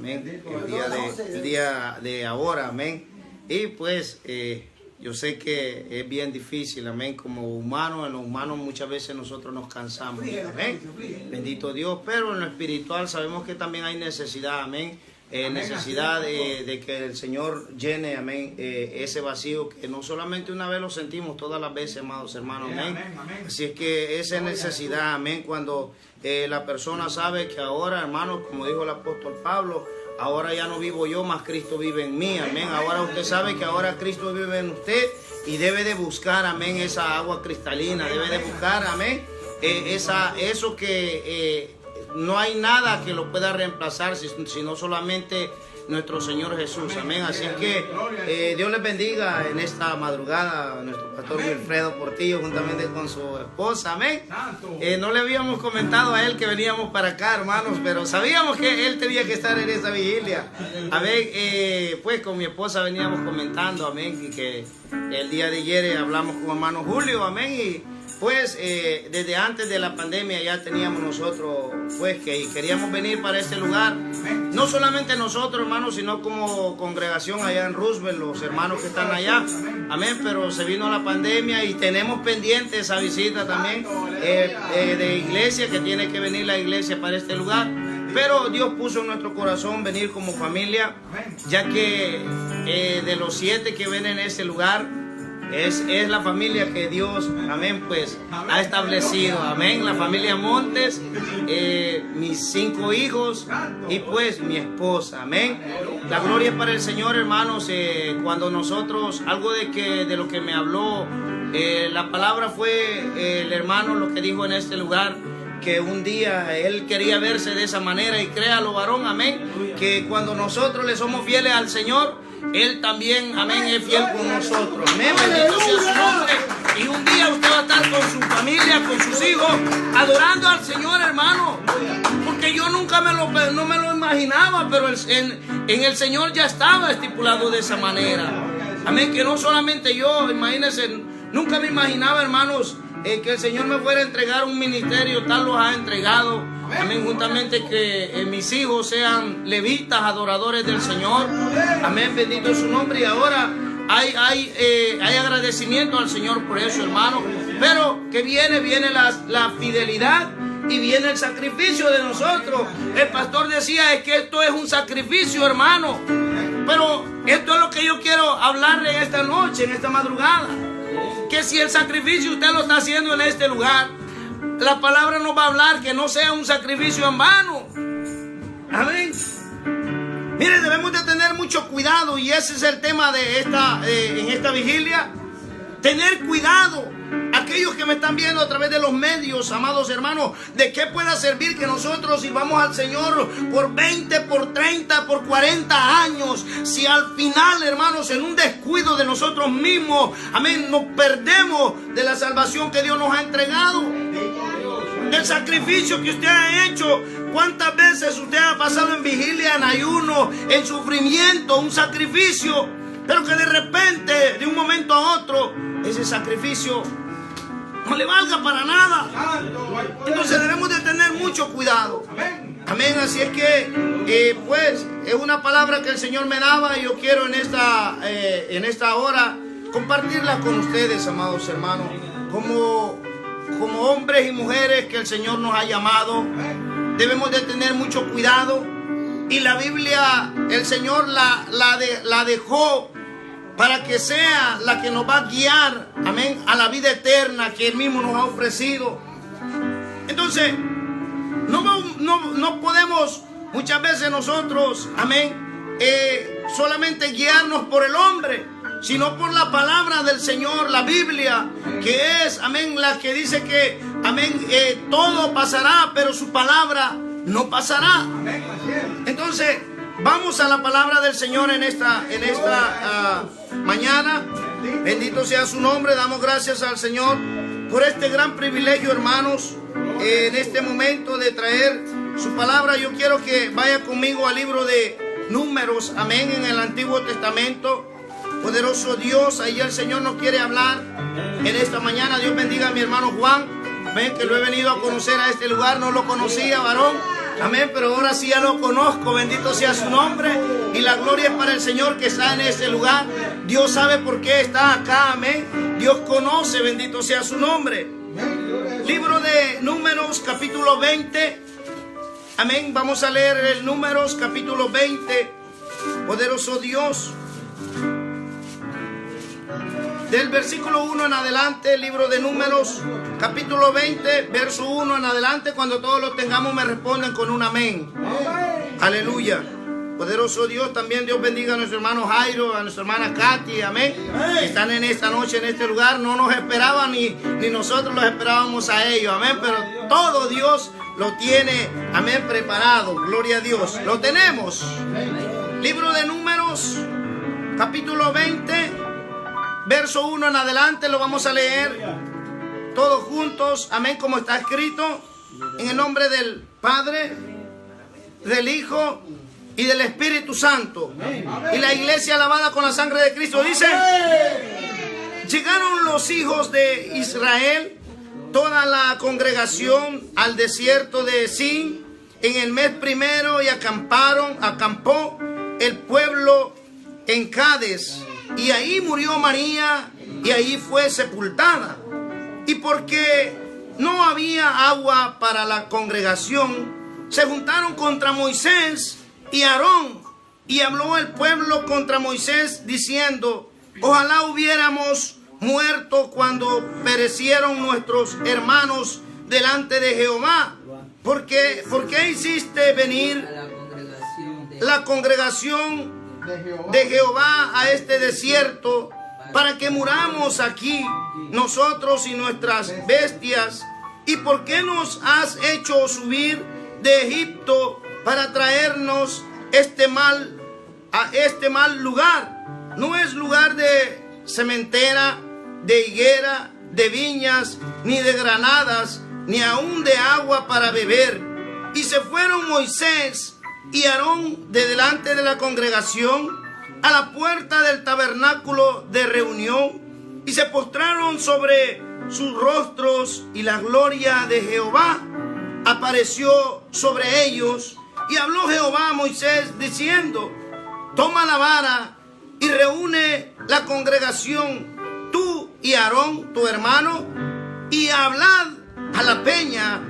amén, el día de ahora, amén. Y pues yo sé que es bien difícil, amén, como humanos, en los humanos muchas veces nosotros nos cansamos, amén, bendito Dios, pero en lo espiritual sabemos que también hay necesidad, amén, necesidad de que el Señor llene, amén, ese vacío que no solamente una vez lo sentimos, todas las veces, amados hermanos, amén. Así es que esa necesidad, amén, cuando la persona sabe que ahora, hermanos, como dijo el apóstol Pablo, ahora ya no vivo yo, mas Cristo vive en mí, amén. Ahora usted sabe que ahora Cristo vive en usted y debe de buscar, amén, esa agua cristalina, debe de buscar, amén, eso que no hay nada que lo pueda reemplazar, sino solamente nuestro Señor Jesús, amén. Así que Dios les bendiga en esta madrugada a nuestro pastor Wilfredo Portillo juntamente con su esposa, amén. No le habíamos comentado a él que veníamos para acá, hermanos, pero sabíamos que él tenía que estar en esta vigilia, amén. Pues con mi esposa veníamos comentando, amén, y que el día de ayer hablamos con hermano Julio, amén, y pues desde antes de la pandemia ya teníamos nosotros, pues que queríamos venir para este lugar, no solamente nosotros, hermanos, sino como congregación allá en Roosevelt, los hermanos que están allá, amén, pero se vino la pandemia y tenemos pendiente esa visita también de iglesia, que tiene que venir la iglesia para este lugar, pero Dios puso en nuestro corazón venir como familia, ya que de los 7 que ven en este lugar, es la familia que Dios, amén, pues ha establecido, amén, la familia Montes, mis 5 hijos y pues mi esposa, amén. La gloria es para el Señor, hermanos. Cuando nosotros, algo de lo que me habló, la palabra fue el hermano lo que dijo en este lugar, que un día él quería verse de esa manera, y créalo, varón, amén, que cuando nosotros le somos fieles al Señor, Él también, amén, es fiel con nosotros, amén, bendito sea su nombre. Y un día usted va a estar con su familia, con sus hijos, adorando al Señor, hermano, porque yo nunca no me lo imaginaba, pero en el Señor ya estaba estipulado de esa manera, amén, que no solamente yo, imagínense, nunca me imaginaba, hermanos, que el Señor me fuera a entregar un ministerio, tal lo ha entregado, amén, juntamente que mis hijos sean levitas, adoradores del Señor, amén, bendito es su nombre. Y ahora hay agradecimiento al Señor por eso, hermano, pero que viene la fidelidad y viene el sacrificio de nosotros. El pastor decía, es que esto es un sacrificio, hermano, pero esto es lo que yo quiero hablarle esta noche, en esta madrugada, que si el sacrificio usted lo está haciendo en este lugar, la palabra nos va a hablar que no sea un sacrificio en vano, amén. Mire, debemos de tener mucho cuidado, y ese es el tema de en esta vigilia, tener cuidado. Aquellos que me están viendo a través de los medios, amados hermanos, ¿de qué pueda servir que nosotros sirvamos al Señor por 20, por 30, por 40 años? Si al final, hermanos, en un descuido de nosotros mismos, amén, nos perdemos de la salvación que Dios nos ha entregado, del sacrificio que usted ha hecho. ¿Cuántas veces usted ha pasado en vigilia, en ayuno, en sufrimiento, un sacrificio, pero que de repente, de un momento a otro, ese sacrificio no le valga para nada? Entonces debemos de tener mucho cuidado, amén. Así es que pues es una palabra que el Señor me daba, y yo quiero en esta hora compartirla con ustedes, amados hermanos, como hombres y mujeres que el Señor nos ha llamado. Debemos de tener mucho cuidado, y la Biblia el Señor la dejó para que sea la que nos va a guiar, amén, a la vida eterna que Él mismo nos ha ofrecido. Entonces, no podemos muchas veces nosotros, amén, solamente guiarnos por el hombre, sino por la palabra del Señor, la Biblia, que es, amén, la que dice que, amén, todo pasará, pero su palabra no pasará. Entonces, vamos a la palabra del Señor en esta mañana. Bendito sea su nombre. Damos gracias al Señor por este gran privilegio, hermanos, en este momento de traer su palabra. Yo quiero que vaya conmigo al libro de Números, amén, en el Antiguo Testamento. Poderoso Dios, ahí el Señor nos quiere hablar en esta mañana. Dios bendiga a mi hermano Juan, ven, que lo he venido a conocer a este lugar, no lo conocía, varón. Amén, pero ahora sí ya lo conozco, bendito sea su nombre. Y la gloria es para el Señor que está en ese lugar. Dios sabe por qué está acá, amén. Dios conoce, bendito sea su nombre. Libro de Números, capítulo 20. Amén, vamos a leer el Números, capítulo 20. Poderoso Dios. Del versículo 1 en adelante, libro de Números, capítulo 20, verso 1 en adelante. Cuando todos lo tengamos me responden con un amén. Aleluya. Poderoso Dios, también Dios bendiga a nuestro hermano Jairo, a nuestra hermana Katy, amén. Que están en esta noche, en este lugar. No nos esperaban ni nosotros los esperábamos a ellos, amén. Pero todo Dios lo tiene, amén, preparado. Gloria a Dios. Lo tenemos. Libro de Números, capítulo 20. Verso 1 en adelante lo vamos a leer todos juntos, amén, como está escrito, en el nombre del Padre, del Hijo y del Espíritu Santo. Y la iglesia alabada con la sangre de Cristo dice: llegaron los hijos de Israel, toda la congregación, al desierto de Sin en el mes primero, y acampó el pueblo en Cades. Y ahí murió María, y ahí fue sepultada. Y porque no había agua para la congregación, se juntaron contra Moisés y Aarón. Y habló el pueblo contra Moisés, diciendo: ojalá hubiéramos muerto cuando perecieron nuestros hermanos delante de Jehová. ¿Por qué hiciste venir la congregación de Jehová a este desierto para que muramos aquí nosotros y nuestras bestias? ¿Y por qué nos has hecho subir de Egipto para traernos a este mal lugar? No es lugar de sementera, de higuera, de viñas, ni de granadas, ni aún de agua para beber. Y se fueron Moisés y Aarón de delante de la congregación a la puerta del tabernáculo de reunión, y se postraron sobre sus rostros, y la gloria de Jehová apareció sobre ellos. Y habló Jehová a Moisés diciendo: toma la vara y reúne la congregación, tú y Aarón tu hermano, y hablad a la peña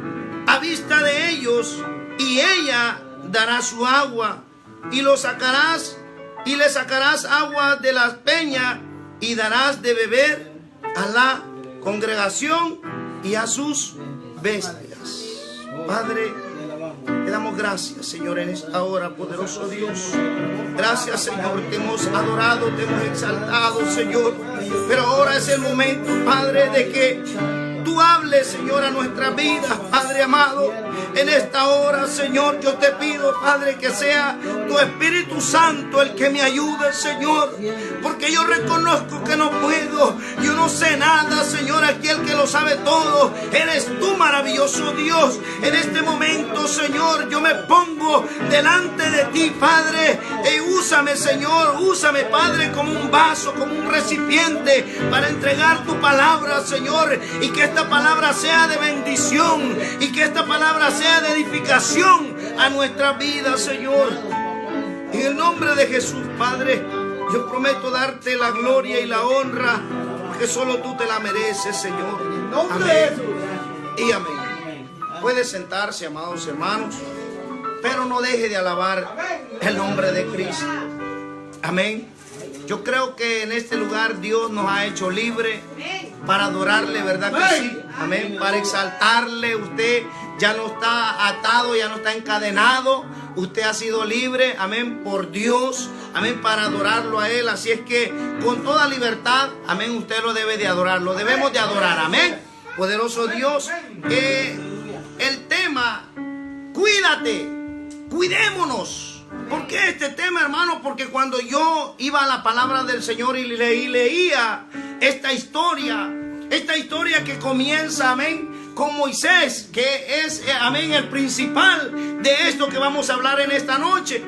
a vista de ellos, y ella dará su agua, y le sacarás agua de las peñas, y darás de beber a la congregación y a sus bestias. Padre, te damos gracias, Señor, en esta hora, poderoso Dios. Gracias, Señor, te hemos adorado, te hemos exaltado, Señor. Pero ahora es el momento, Padre, de que tú hables, Señor, a nuestra vida, Padre amado. En esta hora, Señor, yo te pido, Padre, que sea tu Espíritu Santo el que me ayude, Señor, porque yo reconozco que no puedo, yo no sé nada, Señor. Aquí el que lo sabe todo eres tú, maravilloso Dios. En este momento, Señor, yo me pongo delante de ti, Padre, y úsame, Señor, úsame, Padre, como un vaso, como un recipiente para entregar tu palabra, Señor, y que esta palabra sea de bendición, y que esta palabra sea de edificación a nuestra vida, Señor. En el nombre de Jesús, Padre, yo prometo darte la gloria y la honra, porque solo tú te la mereces, Señor. Amén y amén. Puede sentarse, amados hermanos, pero no deje de alabar el nombre de Cristo. Amén. Yo creo que en este lugar Dios nos ha hecho libre para adorarle, ¿verdad que sí? Amén. Para exaltarle. Usted ya no está atado, ya no está encadenado. Usted ha sido libre, amén, por Dios, amén, para adorarlo a Él. Así es que con toda libertad, amén, usted lo debe de adorar, lo debemos de adorar, amén. Poderoso Dios. El tema, cuídate, cuidémonos. ¿Por qué este tema, hermano? Porque cuando yo iba a la palabra del Señor y leía esta historia que comienza, amén, con Moisés, que es, amén, el principal de esto que vamos a hablar en esta noche.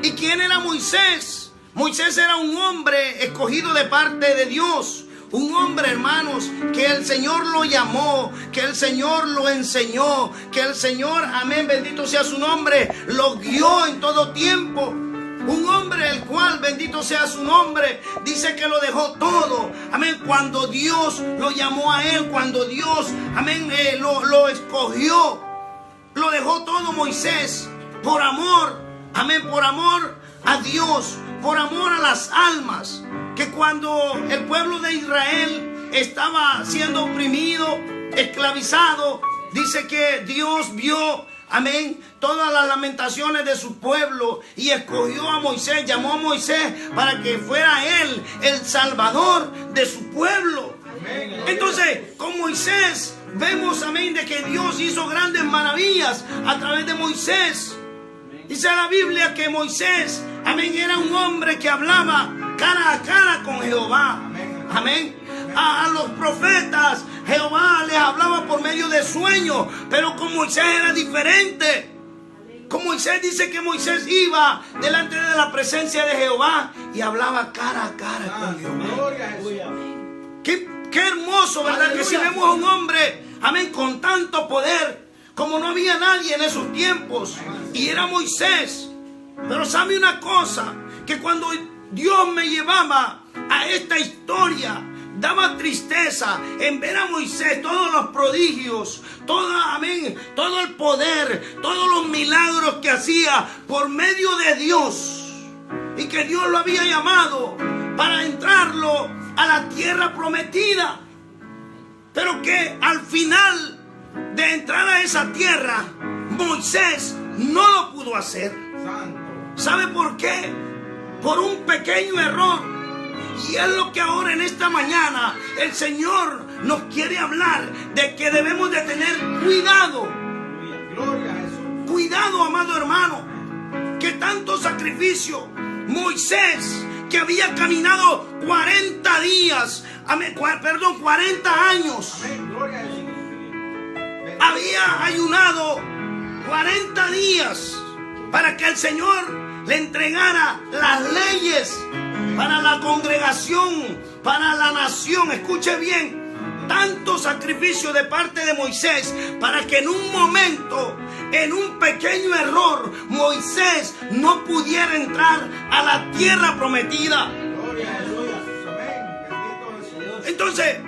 ¿Y quién era Moisés? Moisés era un hombre escogido de parte de Dios, Un hombre, hermanos, que el Señor lo llamó, que el Señor lo enseñó, que el Señor, amén, bendito sea su nombre, lo guió en todo tiempo. Un hombre el cual, bendito sea su nombre, dice que lo dejó todo. Amén, cuando Dios lo llamó a él, cuando Dios, amén, lo escogió, lo dejó todo Moisés por amor, amén, por amor a Dios, por amor a las almas. Que cuando el pueblo de Israel estaba siendo oprimido, esclavizado, dice que Dios vio, amén, todas las lamentaciones de su pueblo y escogió a Moisés, llamó a Moisés para que fuera él el salvador de su pueblo. Entonces, con Moisés vemos, amén, de que Dios hizo grandes maravillas a través de Moisés. Dice la Biblia que Moisés, amén, era un hombre que hablaba cara a cara con Jehová. Amén. A los profetas Jehová les hablaba por medio de sueños, pero con Moisés era diferente. Con Moisés dice que Moisés iba delante de la presencia de Jehová y hablaba cara a cara con Jehová. Qué hermoso, ¿verdad? Que si vemos a un hombre, amén, con tanto poder, como no había nadie en esos tiempos, y era Moisés. Pero sabe una cosa, que cuando Dios me llevaba a esta historia, daba tristeza en ver a Moisés, todos los prodigios, amén, todo el poder, todos los milagros que hacía por medio de Dios, y que Dios lo había llamado para entrarlo a la tierra prometida, pero que al final de entrar a esa tierra, Moisés no lo pudo hacer. ¿Sabe por qué? Por un pequeño error. Y es lo que ahora en esta mañana el Señor nos quiere hablar, de que debemos de tener cuidado. Cuidado, amado hermano, que tanto sacrificio. Moisés, que había caminado 40 días, 40 años, había ayunado 40 días para que el Señor le entregara las leyes para la congregación, para la nación. Escuche bien, tanto sacrificio de parte de Moisés para que en un momento, en un pequeño error, Moisés no pudiera entrar a la tierra prometida. Entonces,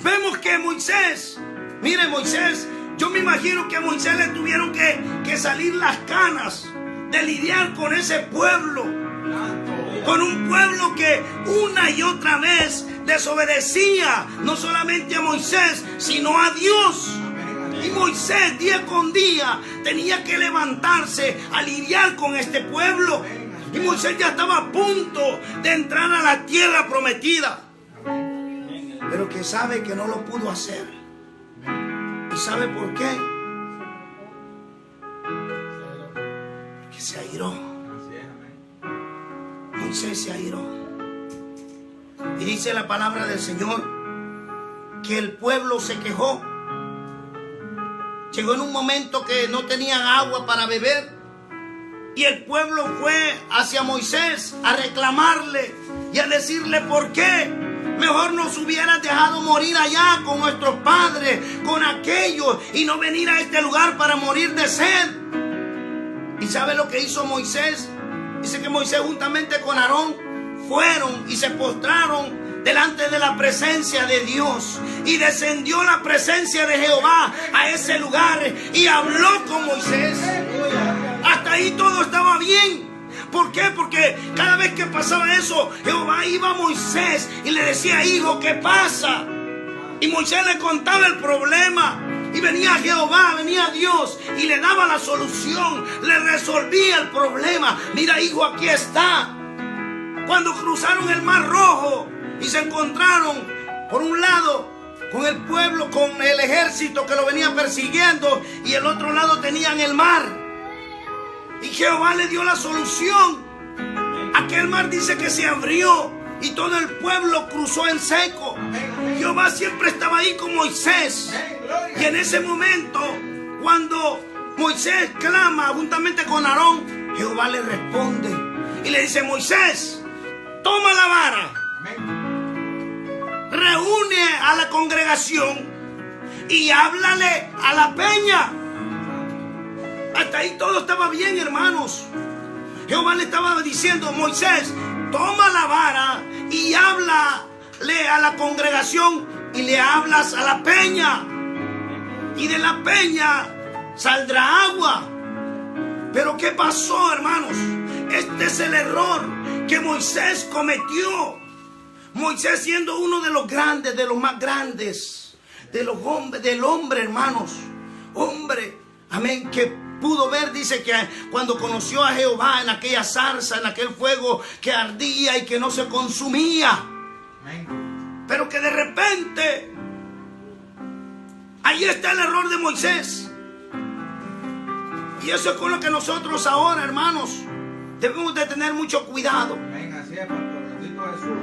vemos que Moisés, mire, Moisés, yo me imagino que a Moisés le tuvieron que salir las canas de lidiar con ese pueblo, con un pueblo que una y otra vez desobedecía no solamente a Moisés, sino a Dios. Y Moisés día con día tenía que levantarse a lidiar con este pueblo. Y Moisés ya estaba a punto de entrar a la tierra prometida, pero que sabe que no lo pudo hacer. ¿Y sabe por qué? Porque se airó. Moisés se airó. Y dice la palabra del Señor que el pueblo se quejó. Llegó en un momento que no tenían agua para beber, y el pueblo fue hacia Moisés a reclamarle y a decirle: ¿por qué mejor nos hubieras dejado morir allá con nuestros padres, con aquellos, y no venir a este lugar para morir de sed? ¿Y sabe lo que hizo Moisés? Dice que Moisés juntamente con Aarón fueron y se postraron delante de la presencia de Dios, y descendió la presencia de Jehová a ese lugar y habló con Moisés. Hasta ahí todo estaba bien. ¿Por qué? Porque cada vez que pasaba eso, Jehová iba a Moisés y le decía: hijo, ¿qué pasa? Y Moisés le contaba el problema, y venía Jehová, venía Dios y le daba la solución, le resolvía el problema. Mira, hijo, aquí está. Cuando cruzaron el Mar Rojo y se encontraron por un lado con el pueblo, con el ejército que lo venía persiguiendo, y el otro lado tenían el mar, y Jehová le dio la solución. Aquel mar dice que se abrió y todo el pueblo cruzó en seco. Jehová siempre estaba ahí con Moisés, y en ese momento, cuando Moisés clama juntamente con Aarón, Jehová le responde y le dice: Moisés, toma la vara. reúne a la congregación y háblale a la peña. Hasta ahí todo estaba bien, hermanos. Jehová le estaba diciendo: Moisés, toma la vara y háblale a la congregación y le hablas a la peña. Y de la peña saldrá agua. Pero ¿qué pasó, hermanos? Este es el error que Moisés cometió. Moisés, siendo uno de los grandes, de los más grandes, de los hombres, del hombre, hermanos. Hombre, amén, que pudo ver, dice que cuando conoció a Jehová en aquella zarza, en aquel fuego que ardía y que no se consumía. Amén. Pero que de repente, ahí está el error de Moisés. Y eso es con lo que nosotros ahora, hermanos, debemos de tener mucho cuidado. Amén, así es, Pastor. Bendito Jesús.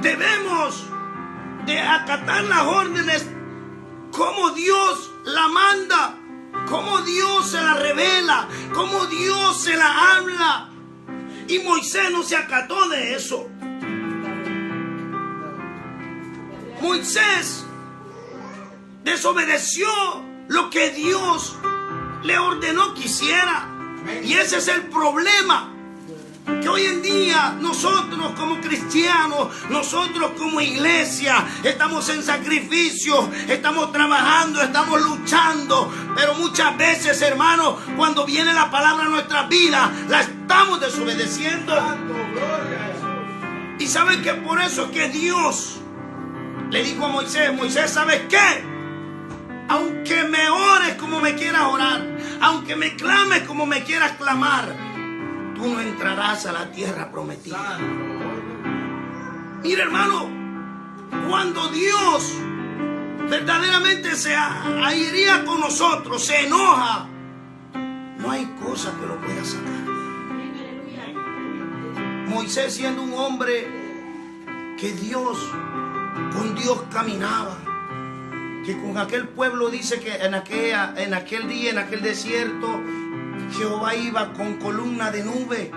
Debemos de acatar las órdenes como Dios la manda, como Dios se la revela, como Dios se la habla. Y Moisés no se acató de eso. Moisés desobedeció lo que Dios le ordenó que hiciera. Y ese es el problema. Que hoy en día nosotros como cristianos, nosotros como iglesia, estamos en sacrificio, estamos trabajando, estamos luchando. Pero muchas veces, hermanos, cuando viene la palabra a nuestra vida, la estamos desobedeciendo. Y saben que por eso es que Dios le dijo a Moisés: Moisés, ¿sabes qué? Aunque me ores como me quieras orar, aunque me clames como me quieras clamar, tú no entrarás a la tierra prometida. Mira, hermano, cuando Dios verdaderamente se airea con nosotros, se enoja, no hay cosa que lo pueda sacar. Moisés, siendo un hombre que con Dios caminaba, que con aquel pueblo, dice que en aquel día, en aquel desierto, Jehová iba con columna de nube.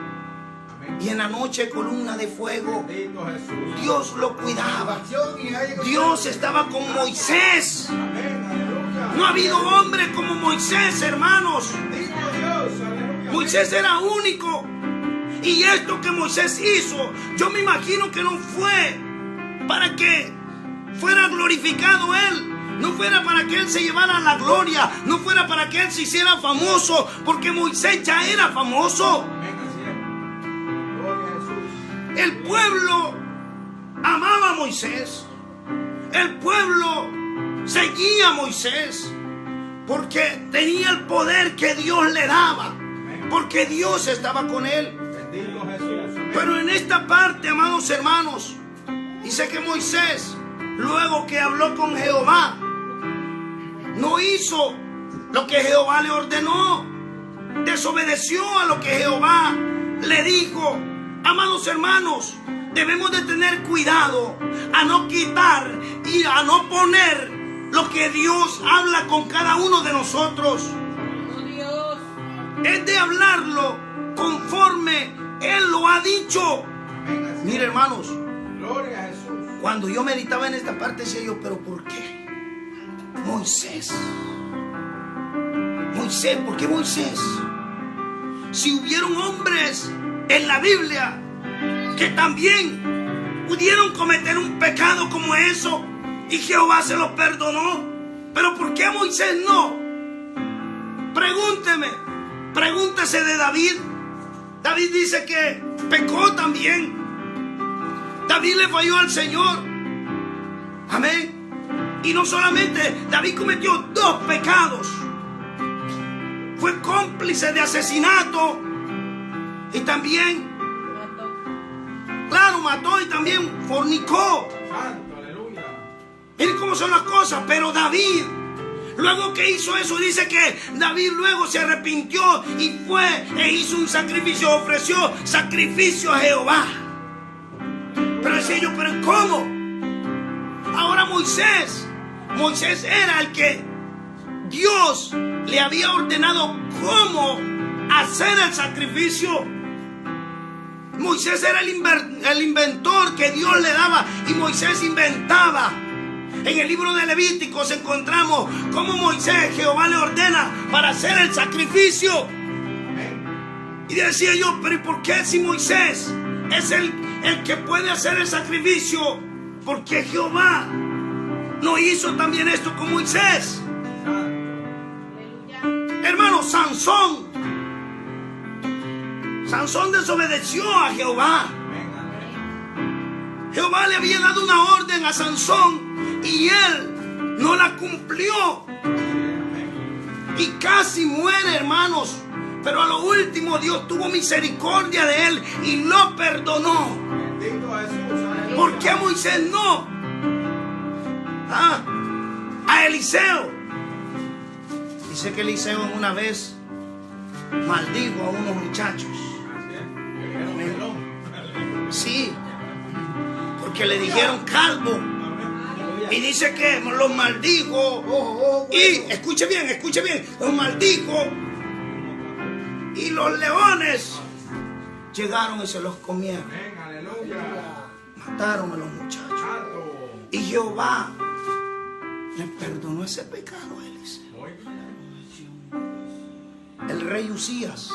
Amén. Y en la noche columna de fuego. Dios lo cuidaba. Dios estaba con Moisés. No ha habido hombre como Moisés, hermanos. Moisés era único. Y esto que Moisés hizo, yo me imagino que no fue para que fuera glorificado él. No fuera para que él se llevara la gloria, no fuera para que él se hiciera famoso, porque Moisés ya era famoso. El pueblo amaba a Moisés, el pueblo seguía a Moisés, porque tenía el poder que Dios le daba, porque Dios estaba con él. Pero en esta parte, amados hermanos, dice que Moisés, luego que habló con Jehová, no hizo lo que Jehová le ordenó. Desobedeció a lo que Jehová le dijo. Amados hermanos, debemos de tener cuidado a no quitar y a no poner lo que Dios habla con cada uno de nosotros. Es de hablarlo conforme Él lo ha dicho. Mire, hermanos, gloria a Jesús. Cuando yo meditaba en esta parte, decía yo: ¿pero por qué Moisés? Moisés, ¿por qué Moisés? Si hubieron hombres en la Biblia que también pudieron cometer un pecado como eso y Jehová se los perdonó, ¿pero por qué Moisés no? Pregúntese de David. David dice que pecó también. David le falló al Señor. Amén. Y no solamente, David cometió 2 pecados. Fue cómplice de asesinato. Y también, claro, mató y también fornicó. Santo, aleluya. Miren cómo son las cosas. Pero David, luego que hizo eso, dice que David luego se arrepintió y fue e hizo un sacrificio, ofreció sacrificio a Jehová. Pero decía yo: ¿pero cómo? Ahora Moisés era el que Dios le había ordenado cómo hacer el sacrificio. Moisés era el inventor que Dios le daba, y Moisés inventaba En el libro de Levíticos encontramos cómo Moisés, Jehová le ordena para hacer el sacrificio. Y decía yo, pero ¿y por qué si Moisés es el que puede hacer el sacrificio? ¿Por qué Jehová no hizo también esto con Moisés? Hermano, Sansón desobedeció a Jehová. Jehová le había dado una orden a Sansón y él no la cumplió. Y casi muere, hermanos. Pero a lo último Dios tuvo misericordia de él y lo perdonó. ¿Por qué a Moisés no? A Eliseo. Dice que Eliseo una vez maldijo a unos muchachos. Sí, porque le dijeron calvo. Y dice que los maldijo. Y escuche bien, los maldijo. Y los leones llegaron y se los comieron. Mataron a los muchachos. Y Jehová le perdonó ese pecado a Eliseo. El rey Usías.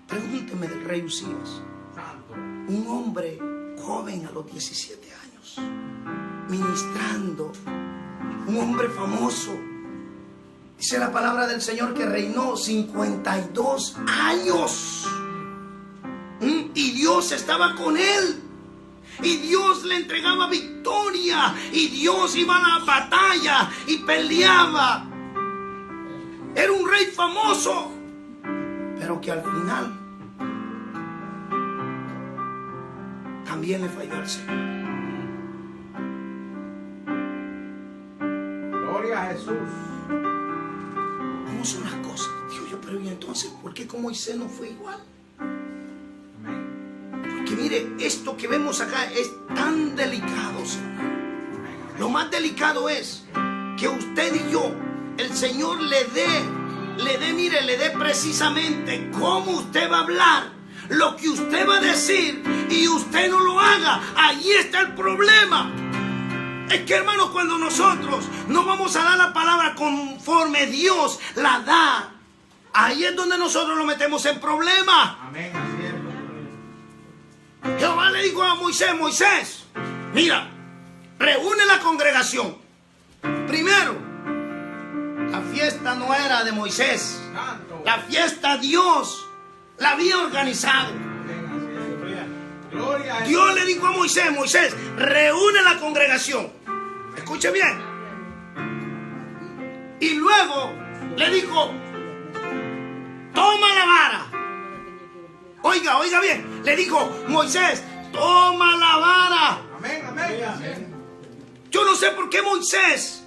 Pregúnteme del rey Usías. Un hombre joven a los 17 años. Ministrando. Un hombre famoso. Dice la palabra del Señor que reinó 52 años. Y Dios estaba con él. Y Dios le entregaba victoria. Y Dios iba a la batalla y peleaba. Era un rey famoso. Pero que al final también le falló al Señor. Gloria a Jesús. ¿Cómo son las cosas? Digo yo, pero ¿y entonces por qué con Moisés no fue igual? Porque mire, esto que vemos acá es tan delicado, Señor. Lo más delicado es que usted y yo, el Señor le dé precisamente cómo usted va a hablar, lo que usted va a decir, y usted no lo haga. Allí está el problema. Es que, hermanos, cuando nosotros no vamos a dar la palabra conforme Dios la da, ahí es donde nosotros lo metemos en problemas. Amén, así es. Jehová le dijo a Moisés, mira, reúne la congregación. Primero, la fiesta no era de Moisés. La fiesta Dios la había organizado. Dios le dijo a Moisés, reúne la congregación. Escuche bien. Y luego le dijo, toma la vara. Oiga bien. Le dijo, Moisés, toma la vara. Amén. Yo no sé por qué Moisés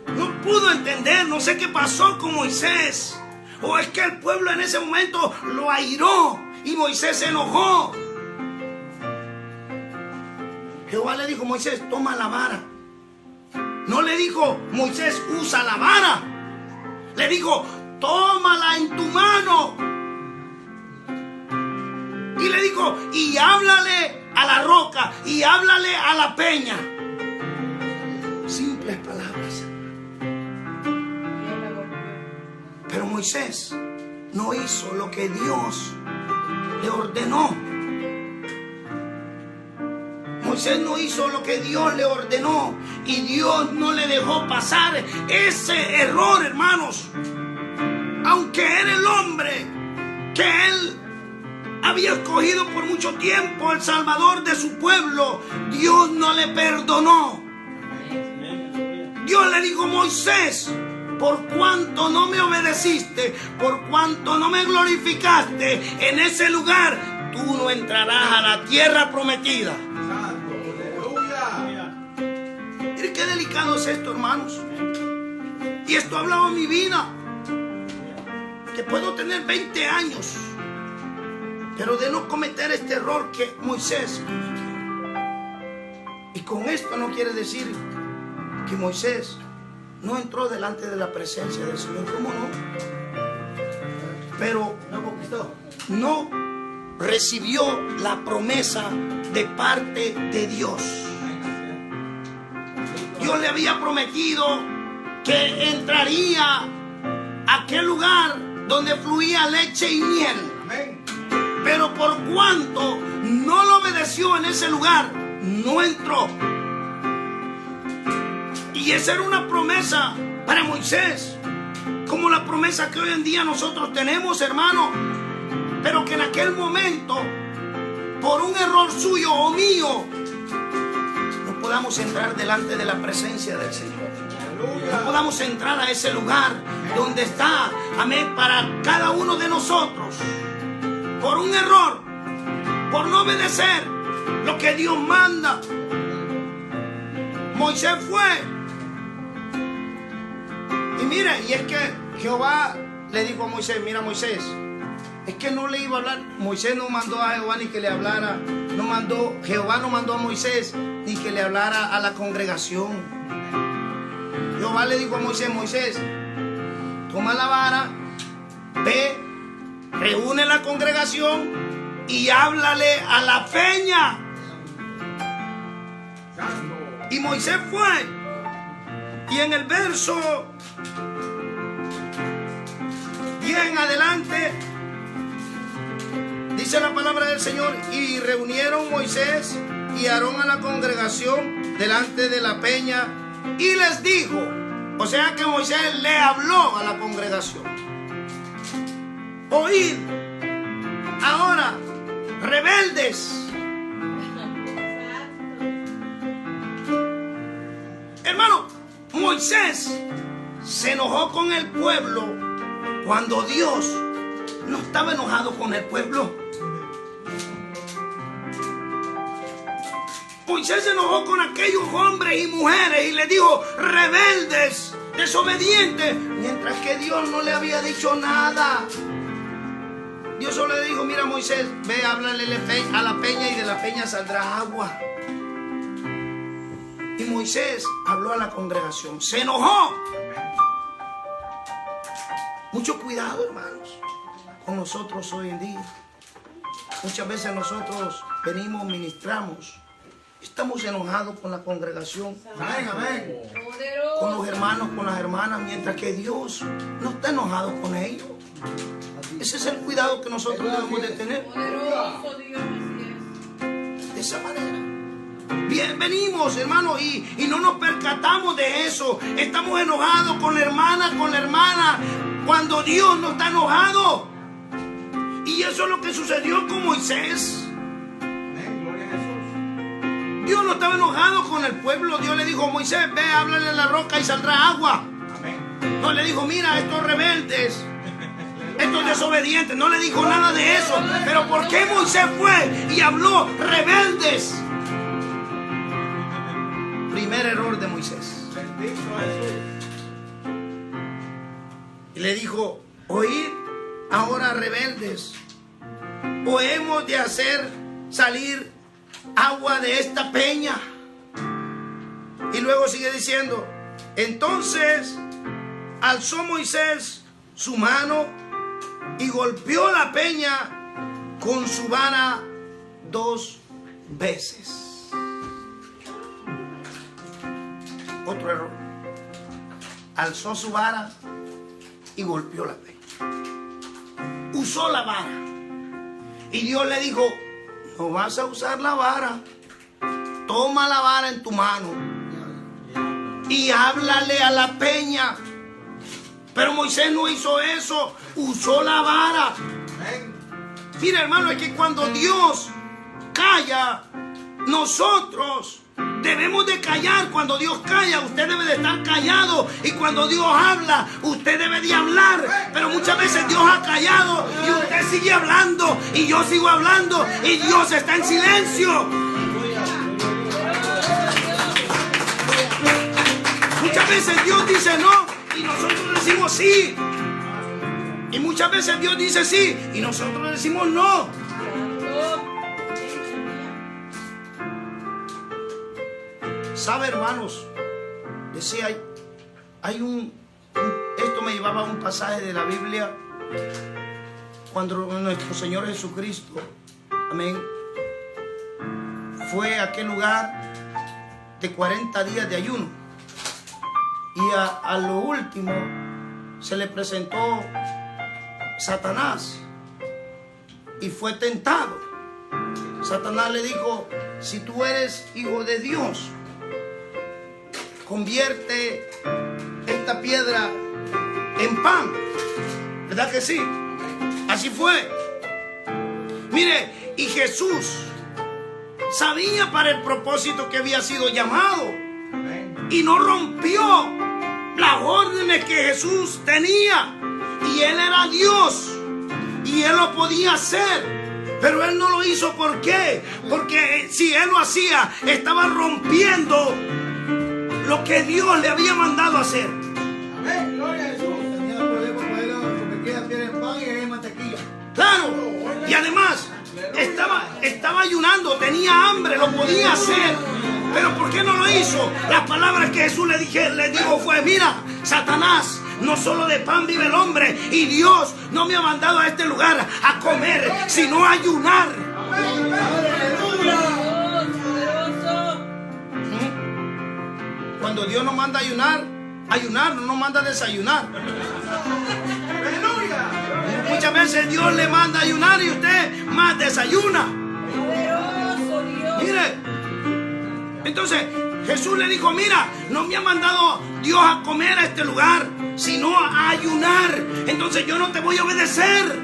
no pudo entender, no sé qué pasó con Moisés. O es que el pueblo en ese momento lo airó y Moisés se enojó. Jehová le dijo, Moisés, toma la vara. No le dijo, Moisés, usa la vara. Le dijo, tómala en tu mano. Y le dijo, y háblale a la roca y háblale a la peña. Simples palabras. Pero Moisés no hizo lo que Dios le ordenó. Moisés no hizo lo que Dios le ordenó y Dios no le dejó pasar ese error, hermanos. Aunque era el hombre que él había escogido por mucho tiempo, el Salvador de su pueblo, Dios no le perdonó. Dios le dijo, Moisés, por cuanto no me obedeciste, por cuanto no me glorificaste en ese lugar, tú no entrarás a la tierra prometida. Miren qué delicado es esto, hermanos. Y esto ha hablado en mi vida, que puedo tener 20 años, pero de no cometer este error que Moisés cometió. Y con esto no quiere decir que Moisés no entró delante de la presencia del Señor. ¿Cómo no? Pero no recibió la promesa de parte de Dios. Dios le había prometido que entraría a aquel lugar donde fluía leche y miel. Amén. Pero por cuanto no lo obedeció en ese lugar, no entró. Y esa era una promesa para Moisés, como la promesa que hoy en día nosotros tenemos, hermano. Pero que en aquel momento, por un error suyo o mío, no podamos entrar delante de la presencia del Señor. No podamos entrar a ese lugar donde está, amén, para cada uno de nosotros. Por un error, por no obedecer lo que Dios manda. Moisés fue. Y mire, y es que Jehová le dijo a Moisés, mira Moisés, es que no le iba a hablar. Moisés no mandó a Jehová ni que le hablara. Jehová no mandó a Moisés ni que le hablara a la congregación. Jehová le dijo a Moisés, Moisés, toma la vara, ve, reúne la congregación y háblale a la peña. Y Moisés fue. Y en el verso 10 en adelante dice la palabra del Señor: y reunieron Moisés y Aarón a la congregación delante de la peña y les dijo, o sea que Moisés le habló a la congregación: oíd ahora, rebeldes. Hermano, Moisés se enojó con el pueblo cuando Dios no estaba enojado con el pueblo. Moisés se enojó con aquellos hombres y mujeres y le dijo, rebeldes, desobedientes, mientras que Dios no le había dicho nada. Dios solo le dijo, mira Moisés, ve, háblale a la peña y de la peña saldrá agua. Y Moisés habló a la congregación, se enojó. Mucho cuidado, hermanos, con nosotros hoy en día. Muchas veces nosotros venimos, ministramos, estamos enojados con la congregación, Amén, amén. con los hermanos, con las hermanas, mientras que Dios no está enojado con ellos. Ese es el cuidado que nosotros debemos de tener. De esa manera. Bien, venimos, hermano, y no nos percatamos de eso. Estamos enojados con la hermana, cuando Dios no está enojado. Y eso es lo que sucedió con Moisés. Amén, gloria a Jesús. Dios no estaba enojado con el pueblo. Dios le dijo, Moisés, ve, háblale a la roca y saldrá agua. Amén. No le dijo, mira, estos rebeldes, estos desobedientes. No le dijo nada de eso. Pero ¿por qué Moisés fue y habló rebeldes? Primer error de Moisés. Bendito Jesús. Y le dijo, oíd ahora, rebeldes, o hemos de hacer salir agua de esta peña. Y luego sigue diciendo, entonces alzó Moisés su mano y golpeó la peña con su vara 2 veces. Otro error. Alzó su vara y golpeó la peña. Usó la vara. Y Dios le dijo, no vas a usar la vara. Toma la vara en tu mano y háblale a la peña. Pero Moisés no hizo eso. Usó la vara. Amén. Mira, hermano, es que cuando Dios calla, nosotros debemos de callar. Cuando Dios calla, usted debe de estar callado. Y cuando Dios habla, usted debe de hablar. Pero muchas veces Dios ha callado y usted sigue hablando y yo sigo hablando y Dios está en silencio. Muchas veces Dios dice no y nosotros decimos sí. Y muchas veces Dios dice sí y nosotros decimos no. ¿Sabe, hermanos? Decía, esto me llevaba a un pasaje de la Biblia cuando nuestro Señor Jesucristo, amén, fue a aquel lugar de 40 días de ayuno. Y a lo último se le presentó Satanás y fue tentado. Satanás le dijo: si tú eres hijo de Dios, convierte esta piedra en pan. ¿Verdad que sí? Así fue. Mire, y Jesús sabía para el propósito que había sido llamado y no rompió las órdenes que Jesús tenía. Y Él era Dios y Él lo podía hacer, pero Él no lo hizo. ¿Por qué? Porque si Él lo hacía, estaba rompiendo lo que Dios le había mandado hacer. Amén, gloria a Jesús. Tenía problemas con él porque queda bien el pan y hay mantequilla. Claro, y además estaba ayunando, tenía hambre, lo podía hacer. Pero ¿por qué no lo hizo? Las palabras que Jesús le dijo fue: mira, Satanás, no solo de pan vive el hombre, y Dios no me ha mandado a este lugar a comer, sino a ayunar. Cuando Dios nos manda a ayunar, no nos manda a desayunar. Muchas veces Dios le manda a ayunar y usted más desayuna. Mire, entonces Jesús le dijo: mira, no me ha mandado Dios a comer a este lugar, sino a ayunar. Entonces yo no te voy a obedecer.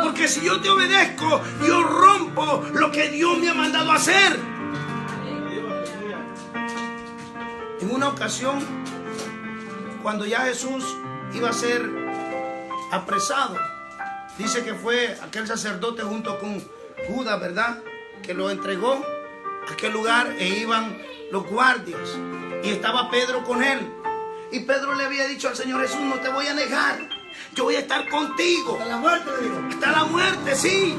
Porque si yo te obedezco, yo rompo lo que Dios me ha mandado a hacer. En una ocasión, cuando ya Jesús iba a ser apresado, dice que fue aquel sacerdote junto con Judas, ¿verdad?, que lo entregó a aquel lugar, e iban los guardias y estaba Pedro con él. Y Pedro le había dicho al Señor Jesús: no te voy a negar, yo voy a estar contigo Hasta la muerte, le digo. hasta la muerte, sí.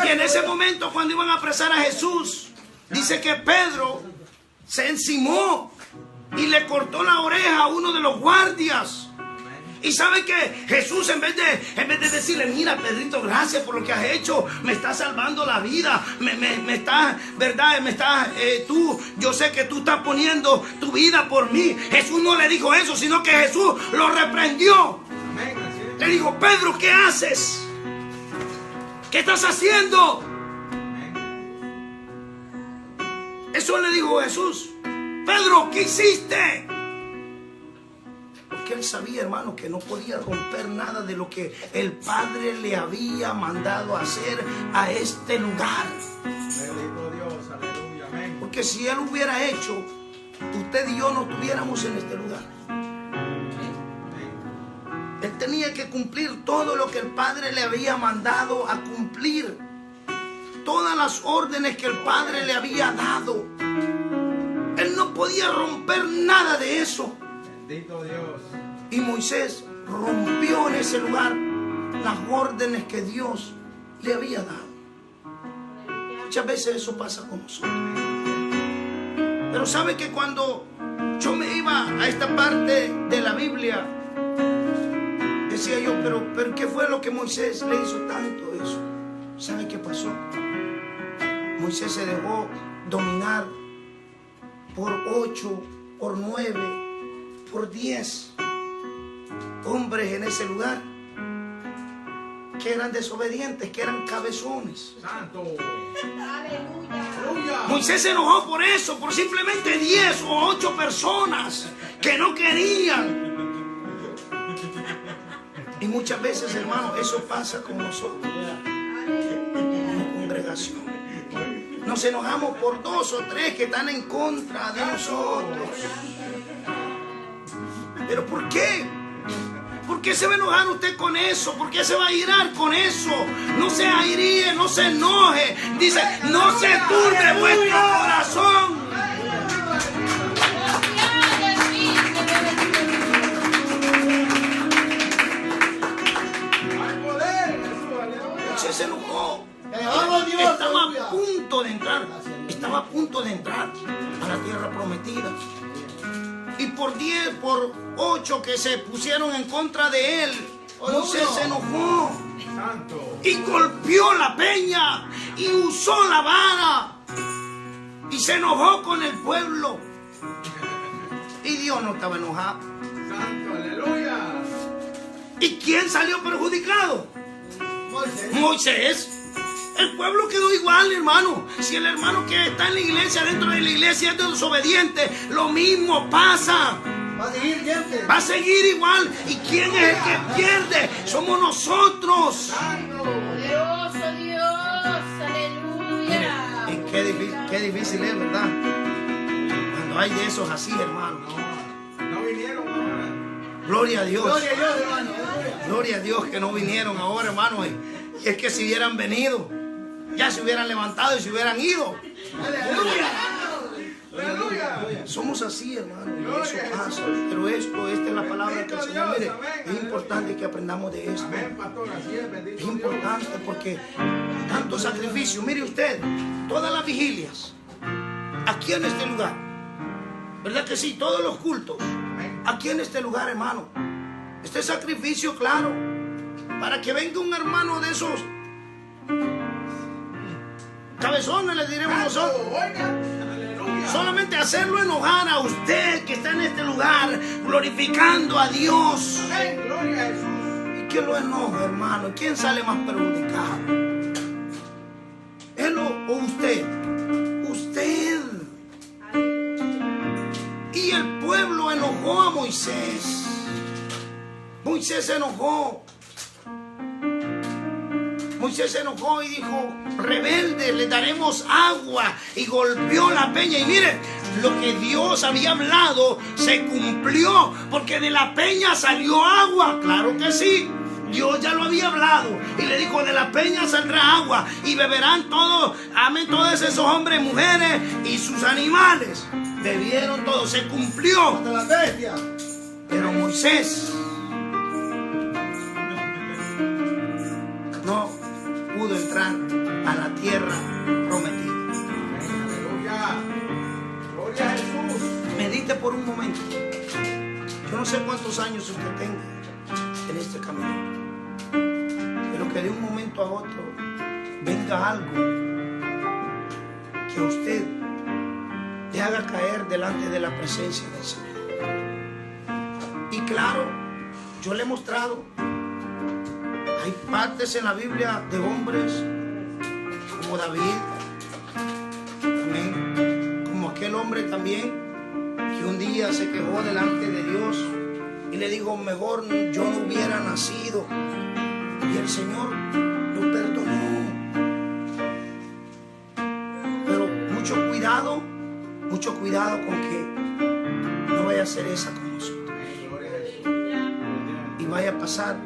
Y en ese momento, cuando iban a apresar a Jesús, dice que Pedro se encimó y le cortó la oreja a uno de los guardias. Y sabe que Jesús, en vez de decirle: mira, Pedrito, gracias por lo que has hecho, me estás salvando la vida, me estás, ¿verdad? Yo sé que tú estás poniendo tu vida por mí. Jesús no le dijo eso, sino que Jesús lo reprendió. Le dijo: Pedro, ¿qué haces? ¿Qué estás haciendo? Eso le dijo Jesús. Pedro, ¿qué hiciste? Porque él sabía, hermano, que no podía romper nada de lo que el Padre le había mandado hacer a este lugar. Bendito Dios, aleluya, amén. Porque si él hubiera hecho, usted y yo no estuviéramos en este lugar. Él tenía que cumplir todo lo que el Padre le había mandado a cumplir. Todas las órdenes que el Padre le había dado. Él no podía romper nada de eso. Bendito Dios. Y Moisés rompió en ese lugar las órdenes que Dios le había dado. Muchas veces eso pasa con nosotros. Pero sabe que cuando yo me iba a esta parte de la Biblia, decía yo: pero ¿qué fue lo que Moisés le hizo tanto eso? ¿Sabe qué pasó? Moisés se dejó dominar por 8, por 9, por 10 hombres en ese lugar que eran desobedientes, que eran cabezones. Santo. Aleluya. Moisés se enojó por eso, por simplemente 10 o 8 personas que no querían. Y muchas veces, hermano, eso pasa con nosotros como congregación. Nos enojamos por 2 o 3 que están en contra de nosotros. ¿Pero por qué? ¿Por qué se va a enojar usted con eso? ¿Por qué se va a irar con eso? No se airíe, no se enoje. Dice: no se turbe vuestro corazón. Hay poder, Jesús, aleluya. Moisés se enojó. Dios, Estaba aleluya. a punto de entrar. Estaba a punto de entrar a la tierra prometida. Y por 10, por 8 que se pusieron en contra de él, Moisés se enojó Santo. y golpeó la peña y usó la vara y se enojó con el pueblo. Y Dios no estaba enojado. Santo, aleluya. ¿Y quién salió perjudicado? Moisés. Moisés. El pueblo quedó igual, hermano. Si el hermano que está en la iglesia, dentro de la iglesia, es desobediente, lo mismo pasa. Va a seguir siempre. Va a seguir igual. ¿Y quién es el que pierde? Somos nosotros. Santo. Poderoso Dios, aleluya. Y qué difícil es, ¿verdad? Cuando hay de esos así, hermano. No vinieron ahora. Gloria a Dios. Gloria a Dios, hermano. Gloria a Dios que no vinieron ahora, hermano. Y es que si hubieran venido, ya se hubieran levantado y se hubieran ido. Aleluya. Aleluya. Somos así, hermano, y eso pasa. Pero esta es la palabra que el Señor, mire, es importante que aprendamos de esto. Amén, pastor, así es, bendito Es Dios. importante porque tanto sacrificio. Mire usted, todas las vigilias, aquí en este lugar, ¿verdad que sí? Todos los cultos, aquí en este lugar, hermano. Este sacrificio, claro, para que venga un hermano de esos cabezones, les diremos nosotros. Oiga, aleluya. Solamente hacerlo enojar a usted que está en este lugar, glorificando a Dios. Amén, gloria a Jesús. ¿Y quién lo enoja, hermano? ¿Quién sale más perjudicado? ¿Él o usted? Usted. Y el pueblo enojó a Moisés. Moisés se enojó. Moisés se enojó y dijo: rebelde, le daremos agua. Y golpeó la peña. Y mire, lo que Dios había hablado se cumplió, porque de la peña salió agua. Claro que sí, Dios ya lo había hablado. Y le dijo: de la peña saldrá agua y beberán todos, amén, todos esos hombres, mujeres y sus animales. Bebieron todo, se cumplió. Hasta la bestia. Pero Moisés no pudo entrar a la tierra prometida. Aleluya. Gloria a Jesús. Medite por un momento. Yo no sé cuántos años usted tenga en este camino, pero que de un momento a otro venga algo que a usted le haga caer delante de la presencia del Señor. Y claro, yo le he mostrado, hay partes en la Biblia de hombres como David, amén, como aquel hombre también que un día se quejó delante de Dios y le dijo: mejor yo no hubiera nacido. Y el Señor lo perdonó. Pero mucho cuidado con que no vaya a ser esa con nosotros Gloria a Jesús. y vaya a pasar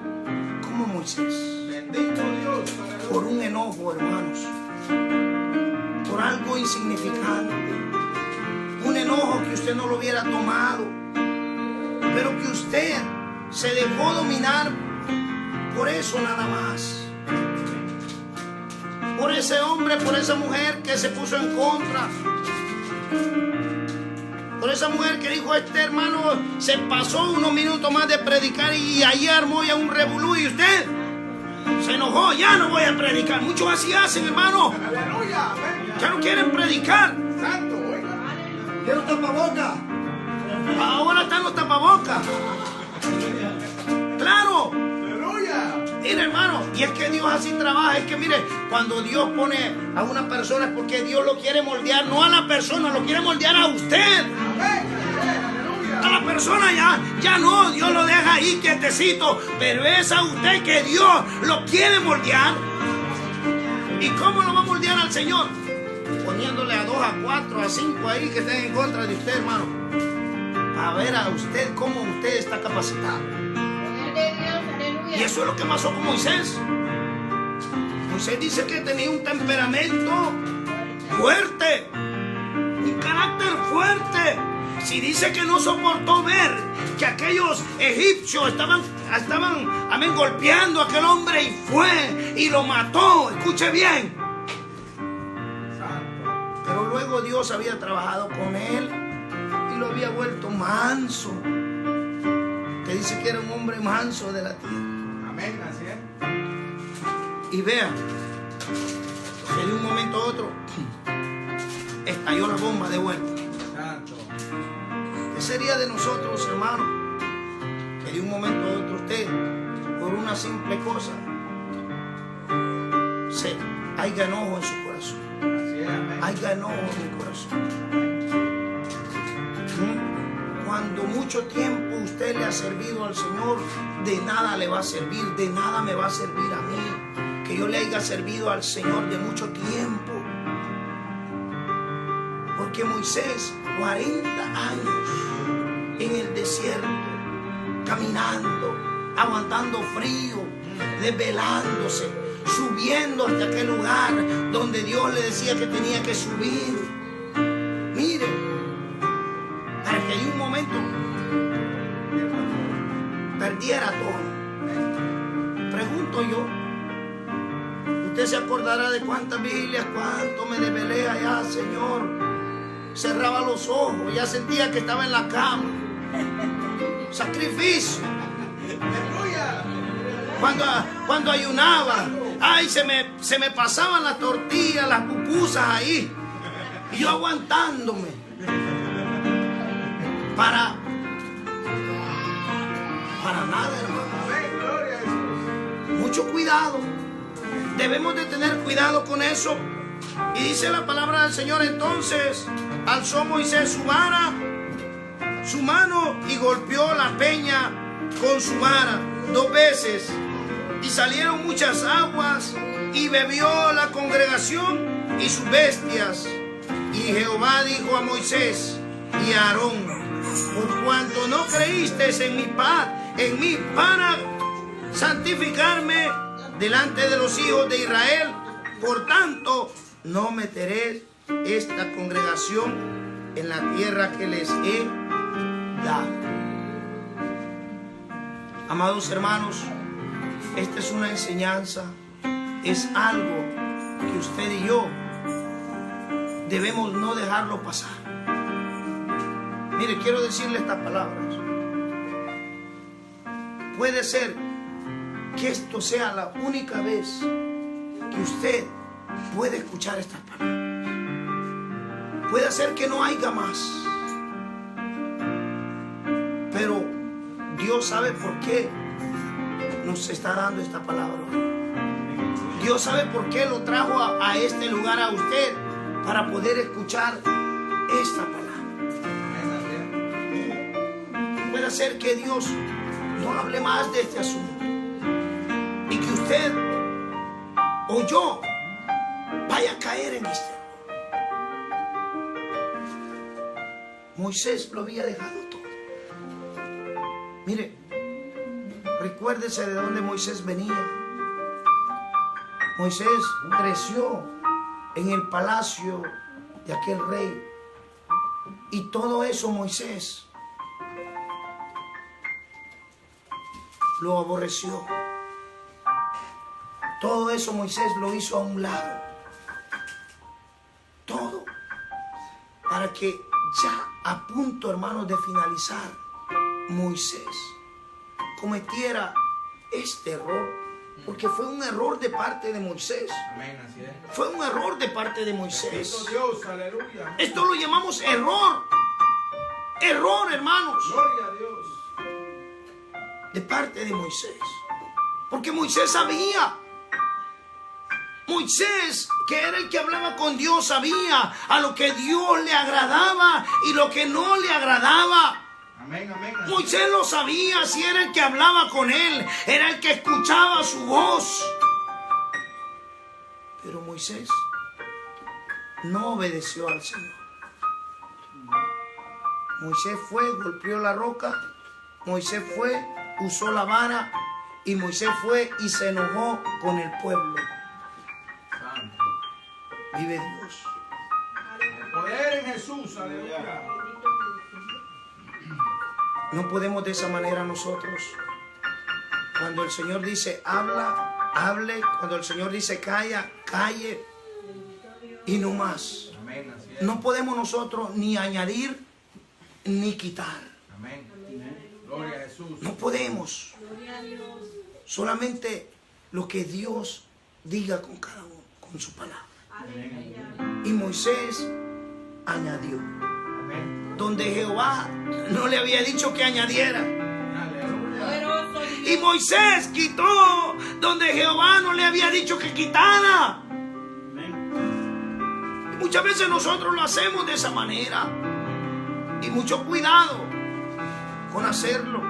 como Moisés, Bendito Dios. Aleluya. por un enojo, hermanos, por algo insignificante, un enojo que usted no lo hubiera tomado, pero que usted se dejó dominar por eso nada más, por ese hombre, por esa mujer que se puso en contra, por esa mujer que dijo: este hermano se pasó unos minutos más de predicar y ahí armó ya un revolú, y usted se enojó: ya no voy a predicar. Muchos así hacen, hermano, Aleluya. Amén. ya no quieren predicar. Santo, oiga. Quiero tapabocas. Ahora están los tapabocas. Claro. Aleluya. Mire, hermano, y es que Dios así trabaja. Es que mire, cuando Dios pone a una persona es porque Dios lo quiere moldear, no a la persona, lo quiere moldear a usted. Amén. Aleluya. A la persona ya no, Dios lo deja ahí quietecito, pero es a usted que Dios lo quiere moldear. ¿Y cómo lo va a moldear al Señor? Poniéndole a 2, a 4, a 5 ahí que estén en contra de usted, hermano, a ver a usted cómo usted está capacitado. Poder de Dios, aleluya. Y eso es lo que pasó con Moisés. Moisés dice que tenía un temperamento fuerte, un carácter fuerte. Si dice que no soportó ver que aquellos egipcios estaban amén, golpeando a aquel hombre, y fue y lo mató. Escuche bien. Santo. Pero luego Dios había trabajado con él y lo había vuelto manso. Que dice que era un hombre manso de la tierra. Amén. Así es. Y vea que de un momento a otro estalló la bomba de vuelta. Santo. sería de nosotros, hermano, que de un momento a otro usted, por una simple cosa, haya enojo en su corazón? Haya enojo en el corazón. Cuando mucho tiempo usted le ha servido al Señor, de nada le va a servir, de nada me va a servir a mí que yo le haya servido al Señor de mucho tiempo. Porque Moisés, 40 años en el desierto, caminando, aguantando frío, desvelándose, subiendo hasta aquel lugar donde Dios le decía que tenía que subir. Mire, para que en un momento perdiera todo. Pregunto yo, usted se acordará de cuántas vigilias, cuánto me desvelé allá, Señor. Cerraba los ojos, ya sentía que estaba en la cama. Sacrificio. Cuando ayunaba, ay, se me pasaban las tortillas, las pupusas ahí. Y yo aguantándome. Para nada, hermano. Mucho cuidado. Debemos de tener cuidado con eso. Y dice la palabra del Señor: entonces alzó Moisés su vara, su mano, y golpeó la peña con su vara 2 veces. Y salieron muchas aguas, y bebió la congregación y sus bestias. Y Jehová dijo a Moisés y a Aarón: por cuanto no creísteis en mí para santificarme delante de los hijos de Israel, por tanto no meteré esta congregación en la tierra que les he dado. Amados hermanos, esta es una enseñanza, es algo que usted y yo debemos no dejarlo pasar. Mire, quiero decirle estas palabras. Puede ser que esto sea la única vez que usted puede escuchar estas palabras. Puede ser que no haya más. Pero Dios sabe por qué nos está dando esta palabra. Dios sabe por qué lo trajo a este lugar a usted, para poder escuchar esta palabra. Puede ser que Dios no hable más de este asunto y que usted o yo vaya a caer en este. Moisés lo había dejado todo. Mire, recuérdese de dónde Moisés venía. Moisés creció en el palacio de aquel rey. Y todo eso Moisés lo aborreció. Todo eso Moisés lo hizo a un lado. Todo. Para que ya a punto, hermanos, de finalizar, Moisés cometiera este error. Porque fue un error de parte de Moisés. Amén, así es. Fue un error de parte de Moisés. Dios, aleluya. Esto lo llamamos error. Error, hermanos. Gloria a Dios. De parte de Moisés. Porque Moisés sabía. Moisés, que era el que hablaba con Dios, sabía a lo que Dios le agradaba y lo que no le agradaba. Amén, amén. Moisés lo sabía, si era el que hablaba con él, era el que escuchaba su voz. Pero Moisés no obedeció al Señor. Moisés fue, golpeó la roca, Moisés fue, usó la vara, y Moisés fue y se enojó con el pueblo. Santo. Vive Dios. El poder en Jesús, aleluya. No podemos de esa manera nosotros. Cuando el Señor dice habla, hable. Cuando el Señor dice calla, calle. Y no más. Amén, así es. No podemos nosotros ni añadir ni quitar. Amén. Gloria a Jesús. No podemos. Solamente lo que Dios diga con cada uno, con su palabra. Amén. Y Moisés añadió. donde Jehová no le había dicho que añadiera. Poderoso Y Dios. Moisés quitó donde Jehová no le había dicho que quitara. Y muchas veces nosotros lo hacemos de esa manera. Y mucho cuidado con hacerlo.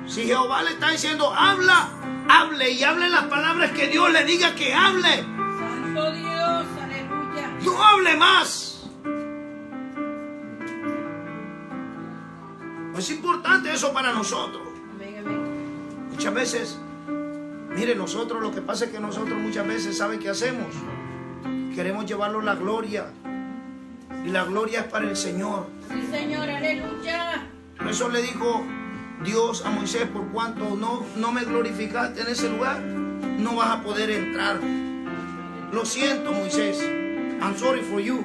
Si Jehová le está diciendo habla, hable, y hable las palabras que Dios le diga que hable. Santo Dios, aleluya. No hable más. Es importante eso para nosotros. Amén, amén. Muchas veces, mire, nosotros lo que pasa es que nosotros muchas veces, ¿sabe qué hacemos? Queremos llevarlo la gloria. Y la gloria es para el Señor. Sí, Señor, aleluya. Por eso le dijo Dios a Moisés: por cuanto no me glorificaste en ese lugar, no vas a poder entrar. Lo siento, Moisés. I'm sorry for you.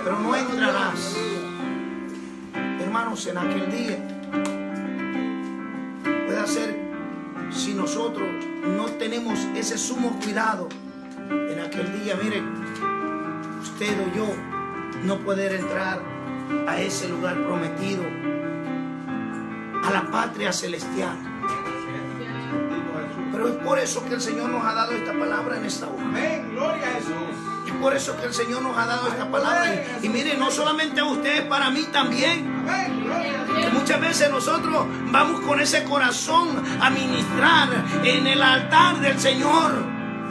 Pero no entrarás. Hermanos, en aquel día puede ser, si nosotros no tenemos ese sumo cuidado, en aquel día, miren, usted o yo no poder entrar a ese lugar prometido, a la patria celestial. Pero es por eso que el Señor nos ha dado esta palabra en esta hora. Amén, gloria a Jesús. Es por eso que el Señor nos ha dado esta palabra. Y miren, no solamente a ustedes, para mí también. Amén, gloria a Jesús. Que muchas veces nosotros vamos con ese corazón a ministrar en el altar del Señor,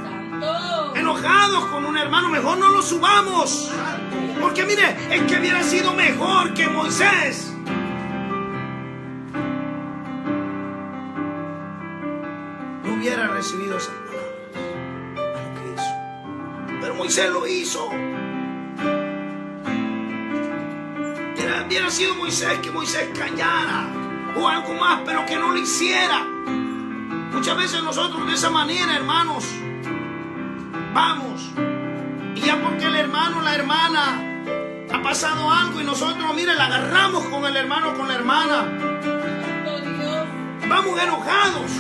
Santo. enojados con un hermano. Mejor no lo subamos, porque mire, es que hubiera sido mejor que Moisés no hubiera recibido esas palabras, a lo que hizo. Pero Moisés lo hizo. Hubiera sido Moisés, que Moisés callara o algo más, pero que no lo hiciera. Muchas veces nosotros de esa manera, hermanos, vamos, y ya porque el hermano o la hermana ha pasado algo y nosotros, mire, la agarramos con el hermano o con la hermana, Santo Dios. vamos enojados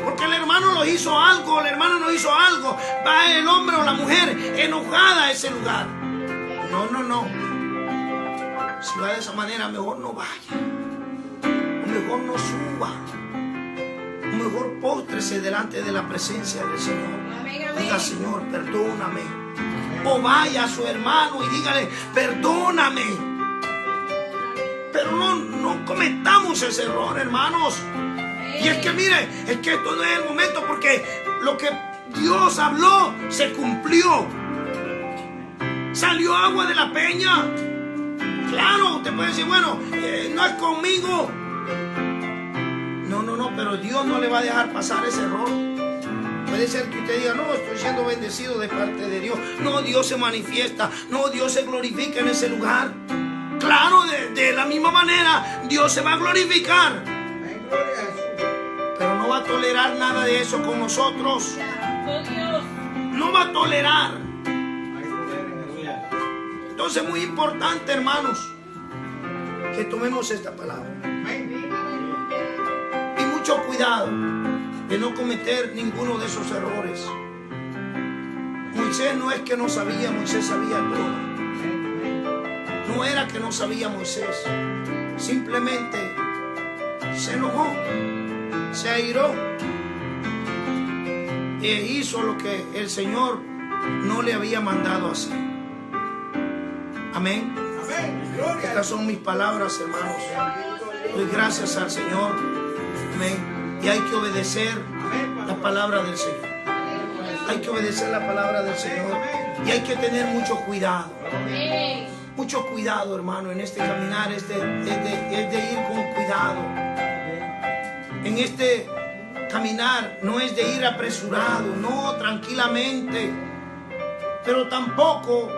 porque el hermano nos hizo algo, la hermana nos hizo algo. Va el hombre o la mujer enojada a ese lugar. No. Si va de esa manera, mejor no vaya. O mejor no suba. O mejor póstrese delante de la presencia del Señor. Amén, amén. Diga: Señor, perdóname. O vaya a su hermano y dígale: perdóname. Pero no cometamos ese error, hermanos. Y es que mire, es que esto no es el momento, porque lo que Dios habló se cumplió. Salió agua de la peña. Claro, usted puede decir: bueno, no es conmigo. No, pero Dios no le va a dejar pasar ese error. Puede ser que usted diga: no, estoy siendo bendecido de parte de Dios. No, Dios se manifiesta. No, Dios se glorifica en ese lugar. Claro, de la misma manera, Dios se va a glorificar. Amén, gloria a Jesús. Pero no va a tolerar nada de eso con nosotros. Santo Dios. No va a tolerar. Hay poder en Jesús. Entonces es muy importante, hermanos, que tomemos esta palabra. Amén. Y mucho cuidado de no cometer ninguno de esos errores. Moisés no es que no sabía, Moisés sabía todo. No era que no sabía Moisés. Simplemente se enojó, se airó e hizo lo que el Señor no le había mandado hacer. Amén. Amén, gloria a Estas son mis palabras, hermanos. Doy gracias al Señor. Amén. Y hay que obedecer la palabra del Señor. Hay que obedecer la palabra del Señor. Y hay que tener mucho cuidado. Amén. Mucho cuidado, hermano, en este caminar. Es de ir con cuidado. En este caminar no es de ir apresurado. No, tranquilamente. Pero tampoco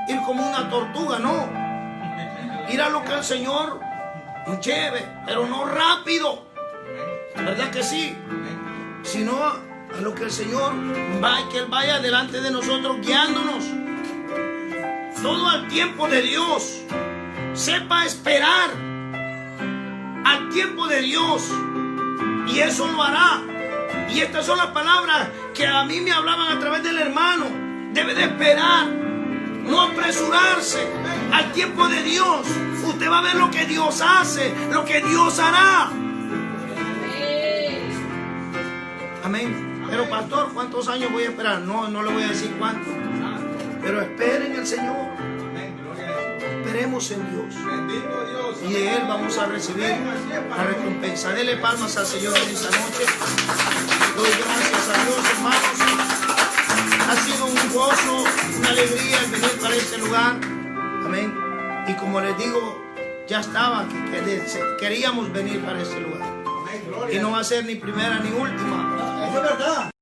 ir como una tortuga, no. Ir a lo que el Señor nos lleve, pero no rápido. ¿Verdad que sí? Sino a lo que el Señor va, que Él vaya delante de nosotros guiándonos. Todo al tiempo de Dios. Sepa esperar al tiempo de Dios, y eso lo hará. Y estas son las palabras que a mí me hablaban a través del hermano. debe de esperar, no apresurarse al tiempo de Dios. Usted va a ver lo que Dios hace, lo que Dios hará. Amén. Pero pastor, ¿cuántos años voy a esperar? No le voy a decir cuánto. Pero esperen en el Señor. Esperemos en Dios. Y de Él vamos a recibir la recompensa. Dele palmas al Señor en esta noche. Doy gracias a Dios, hermanos. Ha sido un gozo, una alegría el venir para este lugar. Amén. Y como les digo, ya estaba, queríamos venir para este lugar. Y no va a ser ni primera ni última. Eso es verdad.